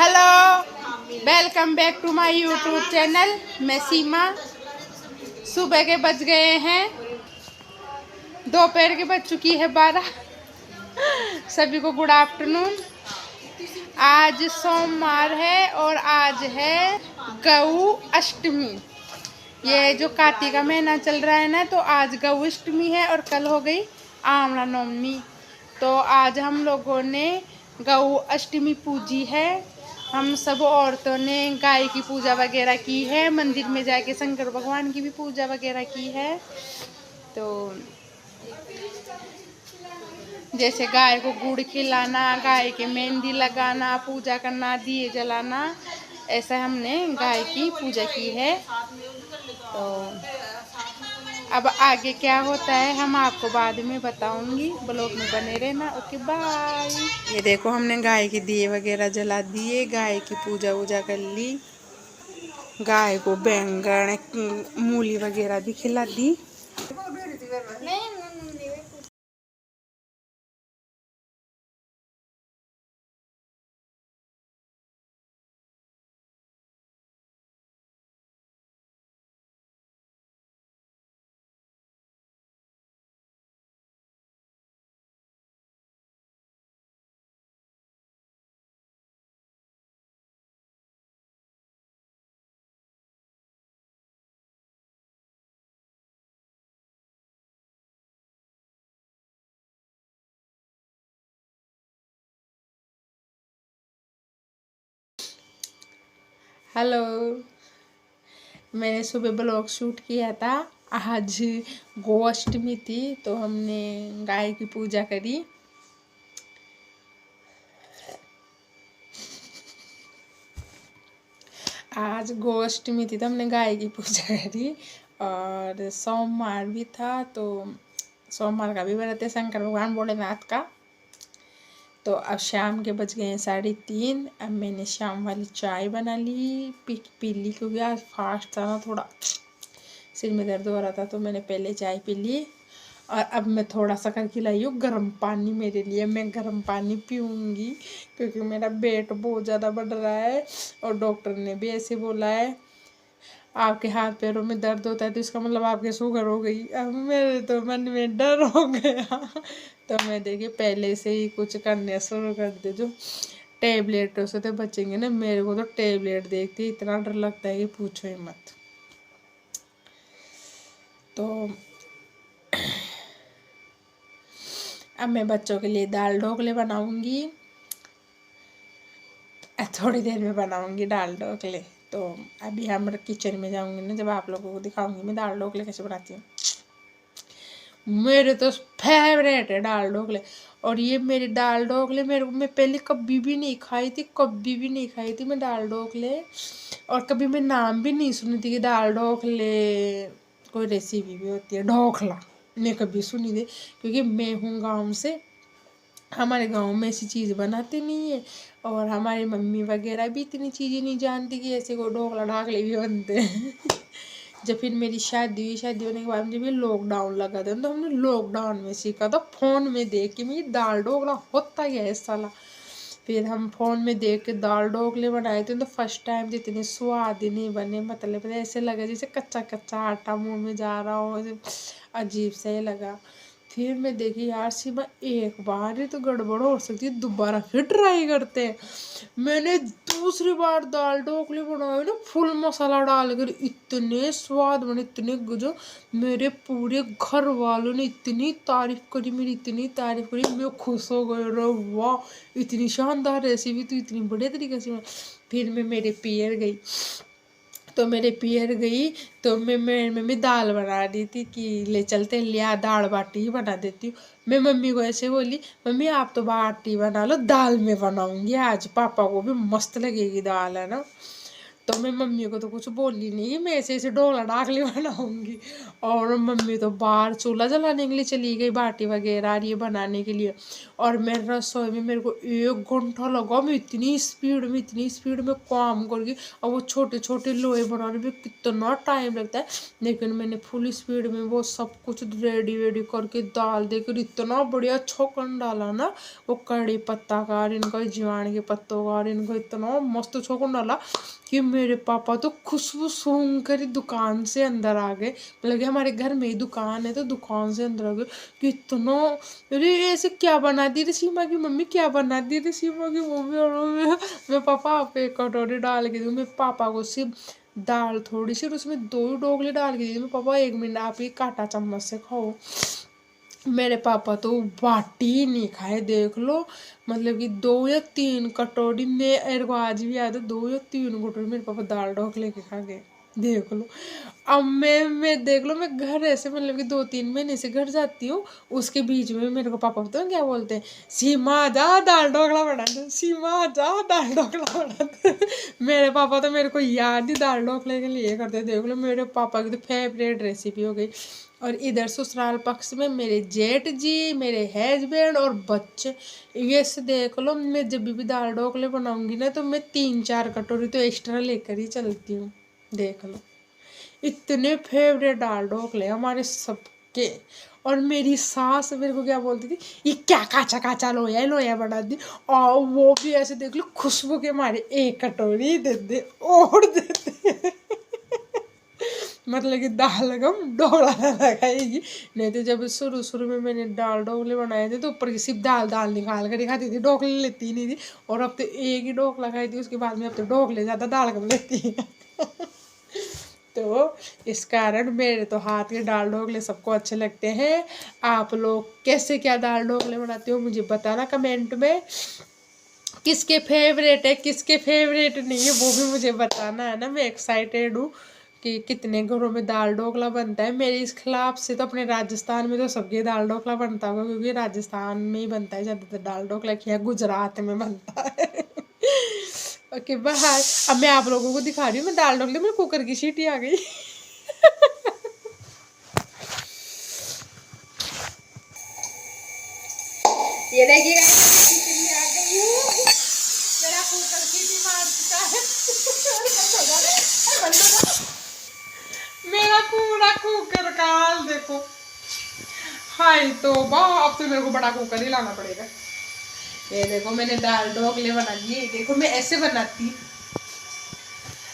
Hello, welcome back to my YouTube channel. मैं सीमा। सुबह के बज गए हैं, दोपहर के बज चुकी है 12। सभी को गुड आफ्टरनून। आज सोमवार है और आज है गौ अष्टमी। ये जो कार्तिक का महीना चल रहा है ना, तो आज गौ अष्टमी है और कल हो गई आंवला नवमी। तो आज हम लोगों ने गौ अष्टमी पूजी है। हम सब औरतों ने गाय की पूजा वगैरह की है, मंदिर में जाके शंकर भगवान की भी पूजा वगैरह की है। तो जैसे गाय को गुड़ खिलाना, गाय के मेहंदी लगाना, पूजा करना, दिए जलाना, ऐसा हमने गाय की पूजा की है। तो अब आगे क्या होता है हम आपको बाद में बताऊंगी, ब्लॉग में बने रहना। Okay bye. ये देखो हमने गाय के दिए वगैरह जला दिए, गाय की पूजा वूजा कर ली, गाय को बैंगन मूली वगैरह भी खिला दी। हेलो, मैंने सुबह ब्लॉग शूट किया था। आज गोअष्टमी थी तो हमने गाय की पूजा करी। आज गोअष्टमी थी तो हमने गाय की पूजा करी और सोमवार भी था, तो सोमवार का भी व्रत है शंकर भगवान भोलेनाथ का। तो अब शाम के बज गए हैं 3:30। अब मैंने शाम वाली चाय बना ली, पी ली, क्योंकि आज फास्ट था ना, थोड़ा सिर में दर्द हो रहा था, तो मैंने पहले चाय पी ली। और अब मैं थोड़ा सा करके लाई हूँ गर्म पानी मेरे लिए। मैं गर्म पानी पीऊँगी क्योंकि मेरा वेट बहुत ज़्यादा बढ़ रहा है और डॉक्टर ने भी ऐसे बोला है, आपके हाथ पैरों में दर्द होता है तो इसका मतलब आपके शुगर हो गई। अब मेरे तो मन में डर हो गया। तो मैं देखिए पहले से ही कुछ करने शुरू कर दे, जो टेबलेटों से तो बचेंगे ना। मेरे को तो टेबलेट देखते इतना डर लगता है कि पूछो ही मत। तो अब मैं बच्चों के लिए दाल ढोकले बनाऊंगी, थोड़ी देर में बनाऊंगी दाल ढोकले। तो अभी हम किचन में जाऊंगी ना, जब आप लोगों को दिखाऊंगी मैं दाल ढोकले कैसे बनाती हूँ। मेरे तो फेवरेट है दाल ढोकले। और ये मेरी दाल ढोकले मैं पहले कभी भी नहीं खाई थी, कभी भी नहीं खाई थी मैं दाल ढोकले। और कभी मैं नाम भी नहीं सुनी थी कि दाल ढोकले कोई रेसिपी भी होती है। ढोकला मैं कभी सुनी थी, क्योंकि मैं हूँ गाँव से, हमारे गांव में ऐसी चीज़ बनाते नहीं है। और हमारी मम्मी वगैरह भी इतनी चीज़ें नहीं जानती कि ऐसे को ढोकला ढाकले भी बनते हैं। जब फिर मेरी शादी हुई, शादी होने के बाद जब ये लॉकडाउन लगा था तो हमने लॉकडाउन में सीखा था, फ़ोन में देख के। मैं ये दाल ढोकला होता ही है साला। फिर हम फ़ोन में देख के दाल ढोकले बनाए थे, तो फर्स्ट टाइम तो इतने स्वाद ही नहीं बने। मतलब ऐसे लगा जैसे कच्चा कच्चा आटा मुँह में जा रहा हो, अजीब सा ही लगा। फिर मैं देखी यार सीमा एक बार ही तो गड़बड़ हो सकती है, दोबारा फिर ट्राई करते हैं। मैंने दूसरी बार दाल ढोकले बनाए ना, फुल मसाला डालकर, इतने स्वाद बने, इतने गजब। मेरे पूरे घर वालों ने इतनी तारीफ करी, मेरी इतनी तारीफ करी, मैं खुश हो गई। रे वाह, इतनी शानदार रेसिपी तो इतनी बढ़िया तरीके से। फिर मैं मेरे पियर गई, तो मेरे पियर गई तो मेरी मम्मी दाल बना रही थी कि ले चलते, लिया दाल बाटी ही बना देती हूँ। मैं मम्मी को ऐसे बोली, मम्मी आप तो बाटी बना लो, दाल में बनाऊंगी आज, पापा को भी मस्त लगेगी दाल, है ना। तो मैं मम्मी को तो कुछ बोली नहीं, मैं ऐसे ढोला ढाकली बनाऊंगी। और मम्मी तो बाहर चूल्हा जलाने के लिए चली गई, बाटी वगैरह ये बनाने के लिए। और मैं रसोई में मेरे को 1 घंटा लगा, मैं इतनी स्पीड में काम करगी। और वो छोटे छोटे लोहे बनाने में कितना टाइम लगता है, लेकिन मैंने फुल स्पीड में वो सब कुछ रेडी वेडी करके दाल देकर इतना बढ़िया छौंकन डाला ना, वो कड़ी पत्ता का, इनका अजवाइन के पत्तों का, इनको इतना मस्त छौंकन डाला कि मेरे पापा तो खुशबू सूंघ कर ही दुकान से अंदर आ गए। मतलब कि हमारे घर में ही दुकान है, तो दुकान से अंदर आ गए कि इतना, अरे ऐसे क्या बना दी रे सीमा की मम्मी, क्या बना दी रे सीमा की मम्मी। और मैं पापा आप एक कटोरी डाल के दूँ, मैं पापा को सिर्फ दाल थोड़ी सी और उसमें 2 डोगले डाल के दी, मैं पापा 1 मिनट आप ही कांटा चम्मच से खाओ। मेरे पापा तो बाटी ही नहीं खाए, देख लो। मतलब कि 2 या 3 कटोरी में, मेरे को आज भी याद है, 2 या 3 कटोरी मेरे पापा दाल ढोकले के खा गए, देख लो। अब मैं देख लो, मैं घर ऐसे मतलब कि 2-3 महीने से घर जाती हूँ, उसके बीच में मेरे को पापा पता है क्या बोलते हैं, सीमा जा दाल ढोकला बना दे, सीमा जा दाल ढोकला बना दे। मेरे पापा तो मेरे को याद ही दाल ढोकले के लिए करते, देख लो मेरे पापा की तो फेवरेट रेसिपी हो गई। और इधर ससुराल पक्ष में मेरे जेठ जी, मेरे हस्बैंड और बच्चे, ये से देख लो, मैं जब भी दाल ढोकले बनाऊंगी ना, तो मैं 3-4 कटोरी तो एक्स्ट्रा लेकर ही चलती हूँ, देख लो। इतने फेवरेट दाल ढोकले हमारे सबके। और मेरी सास मेरे को क्या बोलती थी, ये क्या काचा काचा लोया लोया बना दी, और वो भी ऐसे देख लो खुशबू के मारे 1 कटोरी दे दे और दे दे। मतलब कि दाल हम ढोला लगाएगी। नहीं तो जब शुरू शुरू में मैंने दाल ढोकले बनाए थे, तो ऊपर की सिर्फ दाल दाल निकाल कर खाती थी, ढोकले लेती नहीं थी। और अब तो एक ही ढोकला खाई थी, उसके बाद में अब तो ढोकले ज़्यादा दाल कम लेती है। तो इस कारण मेरे तो हाथ के दाल ढोकले सबको अच्छे लगते हैं। आप लोग कैसे क्या दाल ढोकले बनाते हो मुझे बताना कमेंट में। किसके फेवरेट है, किसके फेवरेट नहीं है, वो भी मुझे बताना है ना। मैं एक्साइटेड हूँ कि कितने घरों में दाल ढोकला बनता है। मेरे इस खिलाफ से तो अपने राजस्थान में तो सबके दाल ढोकला बनता होगा, क्योंकि राजस्थान में ही बनता है ज़्यादातर दाल ढोकला, किया गुजरात में बनता है। Okay bye. अब मैं आप लोगों को दिखा रही हूँ, मैं दाल ढोकले में कुकर की सीटी आ गई। ये देखिएगा, आ गई हूँ, मेरा कुकर सीटी मार चुका है। मेरा पूरा कुकर का हाल देखो। हाय तो अब तो मेरे को बड़ा कुकर ही लाना पड़ेगा। ये देखो मैंने दाल ढोकले बना लिए, देखो मैं ऐसे बनाती,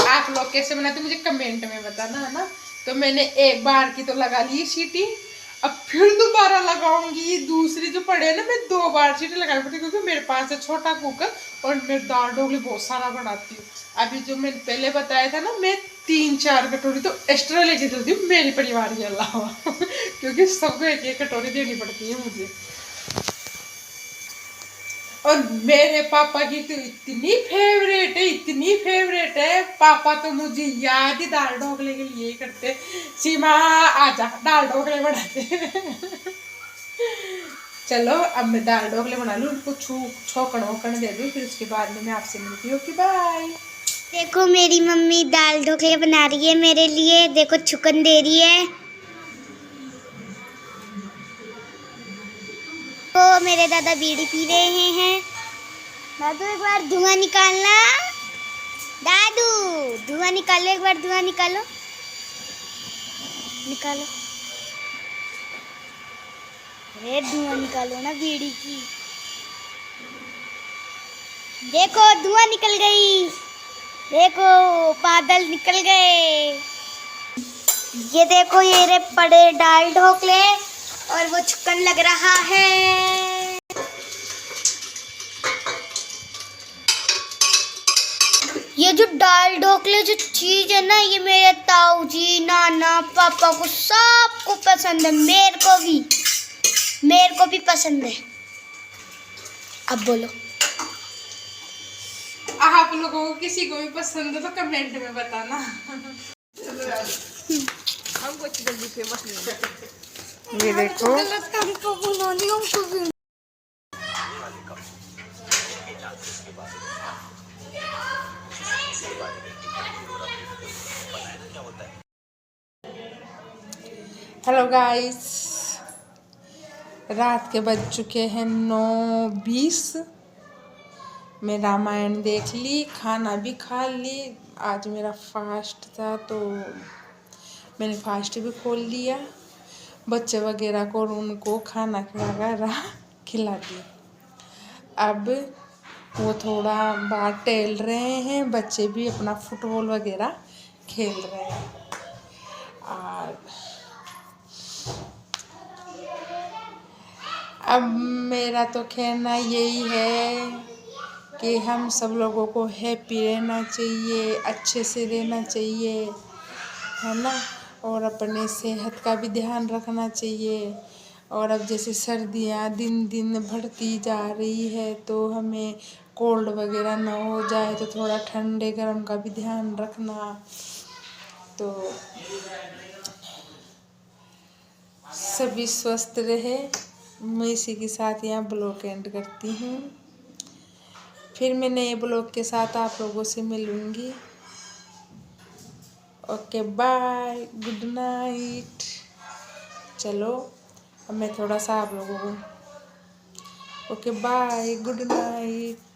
आप लोग कैसे बनाते मुझे कमेंट में बताना है ना। तो मैंने एक बार की तो लगा ली सीटी, अब फिर दोबारा लगाऊंगी। दूसरी जो पड़े है ना, मैं 2 बार सीटी लगानी पड़ती, क्योंकि मेरे पास है छोटा कुकर और मैं दाल ढोकले बहुत सारा बनाती हूँ। अभी जो मैंने पहले बताया था ना, मैं 3-4 कटोरी तो एक्स्ट्रा लेके चलती हूँ मेरे परिवार के अलावा। क्योंकि सबको 1-1 कटोरी देनी पड़ती है मुझे। और मेरे पापा की तो इतनी फेवरेट है, इतनी फेवरेट है, पापा तो मुझे याद ही दाल ढोकले के लिए ही करते, सीमा आजा दाल ढोकले बनाते। चलो अब मैं दाल ढोकले बना लूँ, उनको छौकन वोकन दे दूँ, फिर उसके बाद में मैं आपसे मिलती हूँ। Okay bye. देखो मेरी मम्मी दाल ढोकले बना रही है मेरे लिए, देखो छुकन दे रही है। तो मेरे दादा बीड़ी पी रहे हैं। दादू एक बार धुआं निकालना, दादू धुआं निकालो, एक बार धुआं निकालो, निकालो, अरे धुआं निकालो ना बीड़ी की। देखो धुआं निकल गई, देखो बादल निकल गए। ये देखो ये रे पड़े दाल ढोकले, और वो छुकन लग रहा है। ये जो दाल ढोकले जो चीज है ना, ये मेरे ताऊ जी, नाना, पापा को सबको पसंद है, मेरे को भी पसंद है। अब बोलो, आप लोगों को किसी को भी पसंद हो तो कमेंट में बताना। हमको जल्दी से बस नहीं। ये देखो हेलो गाइस, रात के बज चुके हैं 9:20। मैं रामायण देख ली, खाना भी खा ली। आज मेरा फास्ट था तो मैंने फास्ट भी खोल लिया। बच्चे वगैरह को उनको खाना खिला दिया। अब वो थोड़ा बाहर टहल रहे हैं, बच्चे भी अपना फुटबॉल वगैरह खेल रहे हैं। और अब मेरा तो कहना यही है कि हम सब लोगों को हैप्पी रहना चाहिए, अच्छे से रहना चाहिए, है ना। और अपने सेहत का भी ध्यान रखना चाहिए। और अब जैसे सर्दियाँ दिन दिन बढ़ती जा रही है तो हमें कोल्ड वगैरह ना हो जाए, तो थोड़ा ठंडे गर्म का भी ध्यान रखना। तो सभी स्वस्थ रहे। मैं इसी के साथ यहाँ ब्लॉग एंड करती हूँ। फिर मैं नए ब्लॉग के साथ आप लोगों से मिलूँगी। Okay bye, good night. चलो अब मैं थोड़ा सा आप लोगों को ओके बाय, गुड नाइट।